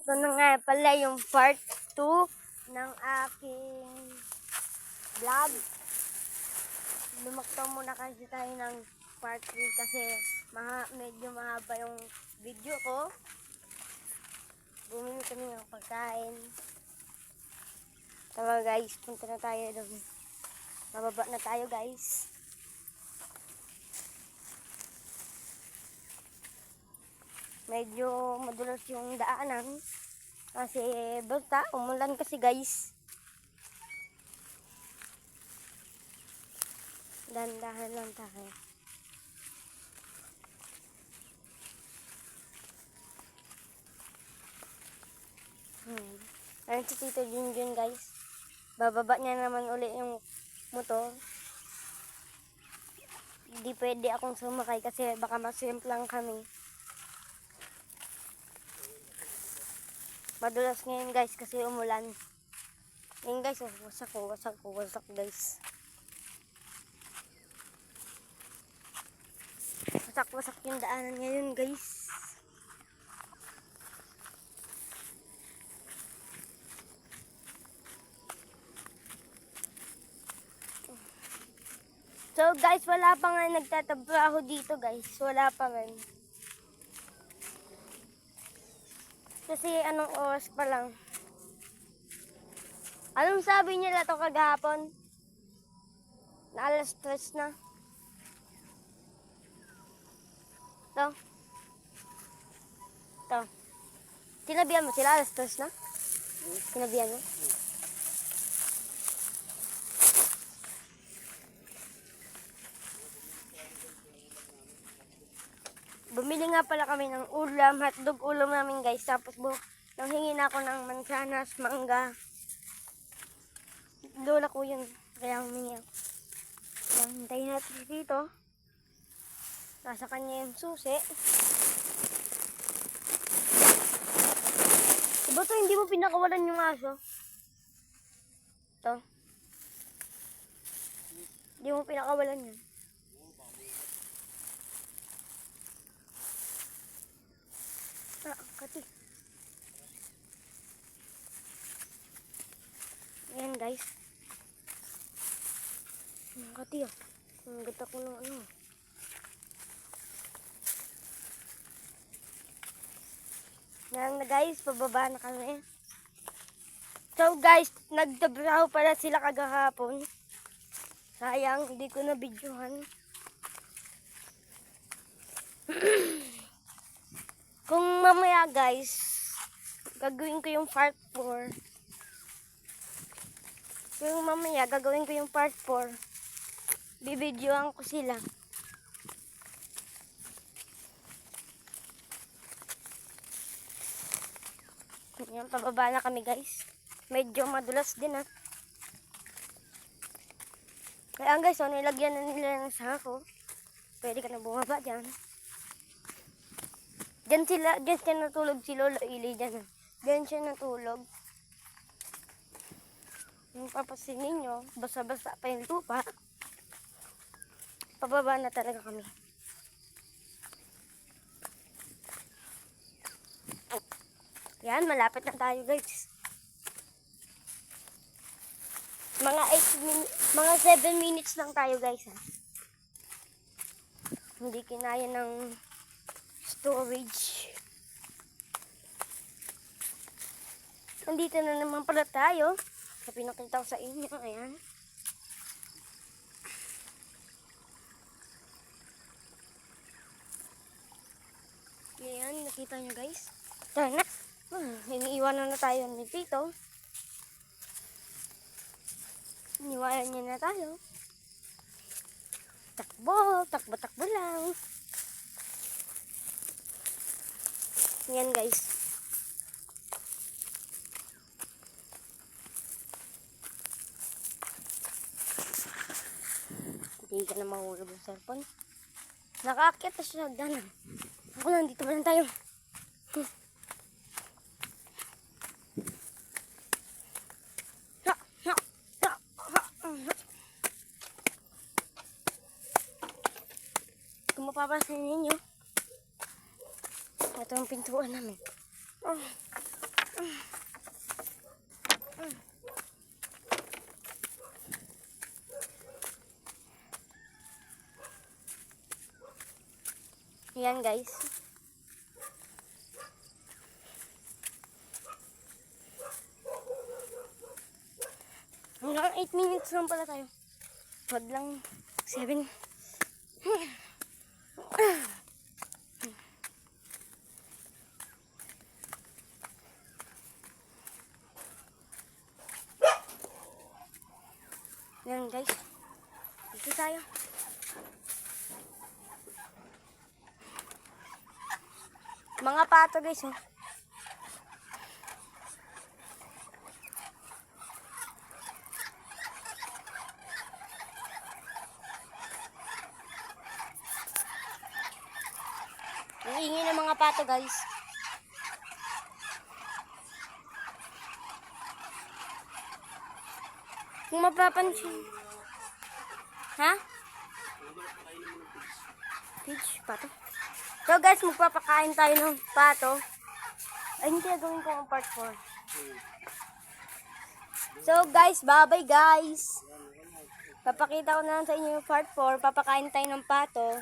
Ito na nga pala yung part 2 ng aking vlog. Lumaktaw muna kasi tayo ng part 3 kasi medyo mahaba yung video ko. Bumili kami ng pagkain. Tara guys, punta na tayo doon. Mababa na tayo guys. Medyo madulas yung daanan kasi basta umulan kasi guys. Dahan-dahan lang tayo. Ayun si Tito Junjun guys. Bababa niya naman uli yung motor. Hindi pwede akong sumakay kasi baka masimp lang kami. Madulas ngayon guys kasi umulan. Ngayon guys, wasak guys. Wasak yung daanan ngayon guys. So guys, wala pa nga nagtatrabaho dito guys. Wala pa rin. Kasi anong oras pa lang. Anong sabi nila to kagahapon? Na alas 3 na. To. Sinabihan mo sila alas 3 na? Sinabihan mo? Bumili nga pala kami ng ulam, hotdog ulam namin guys. Tapos nanghingi na ako ng mansanas, mangga. Lola ko yun. Kaya humingi ako. Kaya hintayin natin dito. Nasa kanya yung susi. Diba to, hindi mo pinakawalan yung aso? To. Hindi mo pinakawalan yun. Kati. Ayan guys. Kati oh. Ang ganda ko ng ano. Yan na guys, pababa na kami. So guys, nagtabraho pala sila kagahapon. Sayang, hindi ko na videohan. Kung mamaya guys, gagawin ko yung part 4. Kung mamaya gagawin ko yung part 4, bibidyoan ko sila. Yan, pababa na kami guys. Medyo madulas din ah. Kaya guys, nilagyan na nila ng sako. Pwede ka na bumaba dyan. Diyan siya natulog si Lolo Ili dyan. Diyan siya natulog. Yung papasin ninyo, basa-basa pa yung lupa. Pababa na talaga kami. Yan, malapit na tayo guys. Mga 7 minutes lang tayo guys. Ha? Hindi kinaya ng storage. Nandito na naman pala tayo. Sa pinakita ko sa inyo. Ayan. Ayan, nakita nyo guys. Tara na. Iniiwanan na tayo ni Tito. Iniwanan niya na tayo. Takbo lang. Yan guys. Hindi ka na mahulog yung cellphone. Nakaakyat na siya sa hagdanan. Ako lang, dito ba lang tayo? Kung mapapasin ninyo, ito ang pintuan namin. Ayan guys. Hanggang 8 minutes lang pala tayo. Wag lang 7. Ayan guys. Dito tayo. Mga pato guys, oh. Ang ingay ng mga pato guys. Kung mapapansin. Ha? Peach, pato. So guys, magpapakain tayo ng pato. Ay, hindi gawin ko ang part 4. So guys, bye-bye guys. Papakita ko na lang sa inyo yung part 4. Papakain tayo ng pato.